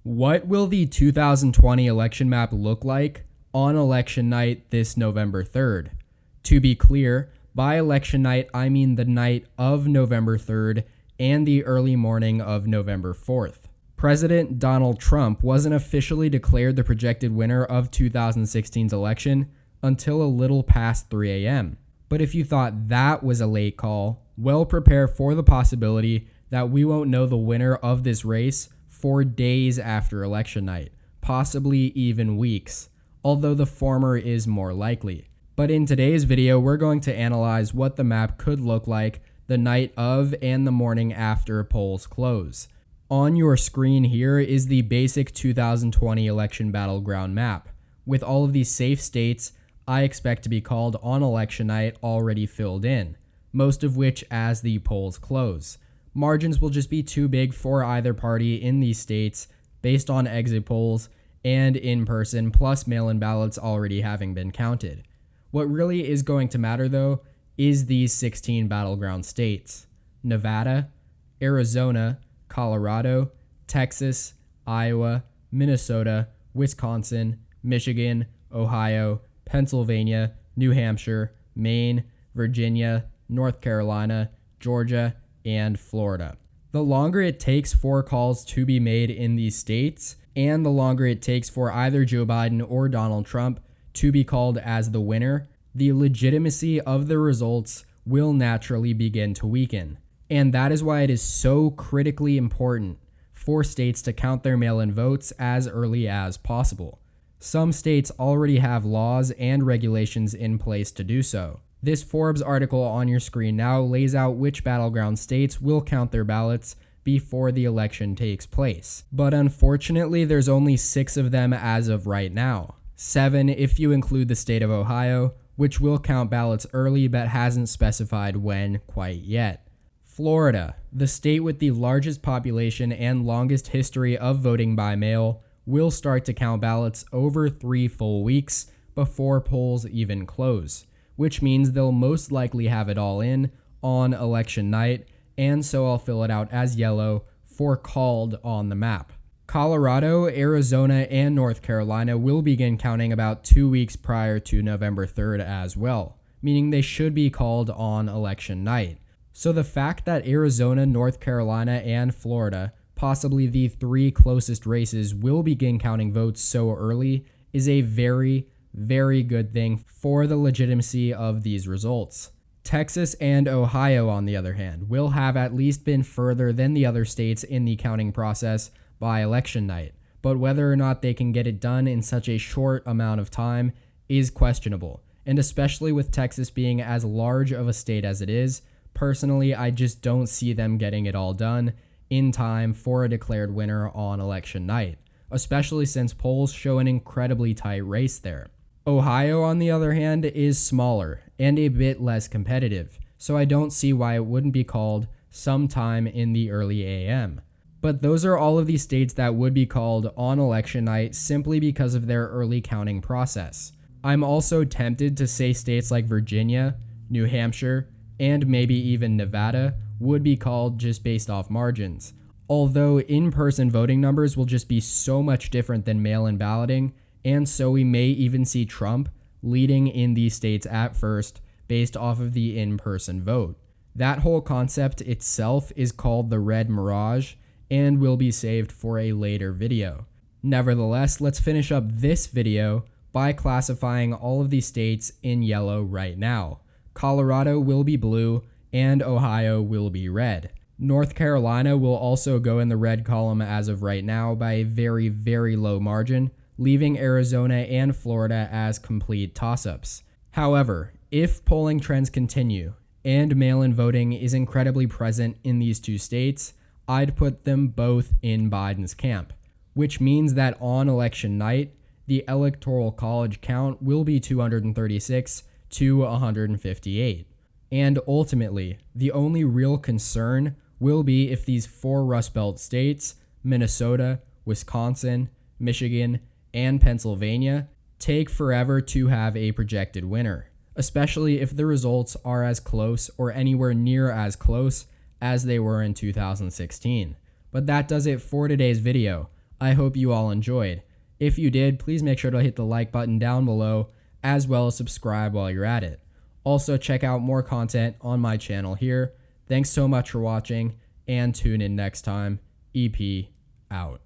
What will the 2020 election map look like on election night this November 3rd? To be clear, by election night, I mean the night of November 3rd and the early morning of November 4th. President Donald Trump wasn't officially declared the projected winner of 2016's election until a little past 3 a.m. But if you thought that was a late call, well, prepare for the possibility that we won't know the winner of this race for days after election night, possibly even weeks, although the former is more likely. But in today's video, we're going to analyze what the map could look like the night of and the morning after polls close. On your screen here is the basic 2020 election battleground map, with all of these safe states I expect to be called on election night already filled in, most of which as the polls close. Margins will just be too big for either party in these states based on exit polls and in-person plus mail-in ballots already having been counted. What really is going to matter though is these 16 battleground states: Nevada, Arizona, Colorado, Texas, Iowa, Minnesota, Wisconsin, Michigan, Ohio, Pennsylvania, New Hampshire, Maine, Virginia, North Carolina, Georgia, and Florida. The longer it takes for calls to be made in these states, and the longer it takes for either Joe Biden or Donald Trump to be called as the winner, the legitimacy of the results will naturally begin to weaken. And that is why it is so critically important for states to count their mail-in votes as early as possible. Some states already have laws and regulations in place to do so. This Forbes article on your screen now lays out which battleground states will count their ballots before the election takes place. But unfortunately, there's only 6 of them as of right now. 7 if you include the state of Ohio, which will count ballots early but hasn't specified when quite yet. Florida, the state with the largest population and longest history of voting by mail, will start to count ballots over 3 full weeks before polls even close, which means they'll most likely have it all in on election night, and so I'll fill it out as yellow for called on the map. Colorado, Arizona, and North Carolina will begin counting about 2 weeks prior to November 3rd as well, meaning they should be called on election night. So the fact that Arizona, North Carolina, and Florida, possibly the 3 closest races, will begin counting votes so early is a very good thing for the legitimacy of these results. Texas and Ohio, on the other hand, will have at least been further than the other states in the counting process by election night, but whether or not they can get it done in such a short amount of time is questionable, and especially with Texas being as large of a state as it is, personally, I just don't see them getting it all done in time for a declared winner on election night, especially since polls show an incredibly tight race there. Ohio, on the other hand, is smaller and a bit less competitive, so I don't see why it wouldn't be called sometime in the early AM. But those are all of these states that would be called on election night simply because of their early counting process. I'm also tempted to say states like Virginia, New Hampshire, and maybe even Nevada would be called just based off margins, although in-person voting numbers will just be so much different than mail-in balloting, and so we may even see Trump leading in these states at first based off of the in-person vote. That whole concept itself is called the Red Mirage and will be saved for a later video. Nevertheless, let's finish up this video by classifying all of these states in yellow right now. Colorado will be blue and Ohio will be red. North Carolina will also go in the red column as of right now by a very low margin, leaving Arizona and Florida as complete toss-ups. However, if polling trends continue and mail-in voting is incredibly present in these 2 states, I'd put them both in Biden's camp, which means that on election night, the electoral college count will be 236 to 158. And ultimately, the only real concern will be if these 4 Rust Belt states, Minnesota, Wisconsin, Michigan, and Pennsylvania, take forever to have a projected winner, especially if the results are as close or anywhere near as close as they were in 2016. But that does it for today's video. I hope you all enjoyed. If you did, please make sure to hit the like button down below, as well as subscribe while you're at it. Also, check out more content on my channel here. Thanks so much for watching, and tune in next time. EP out.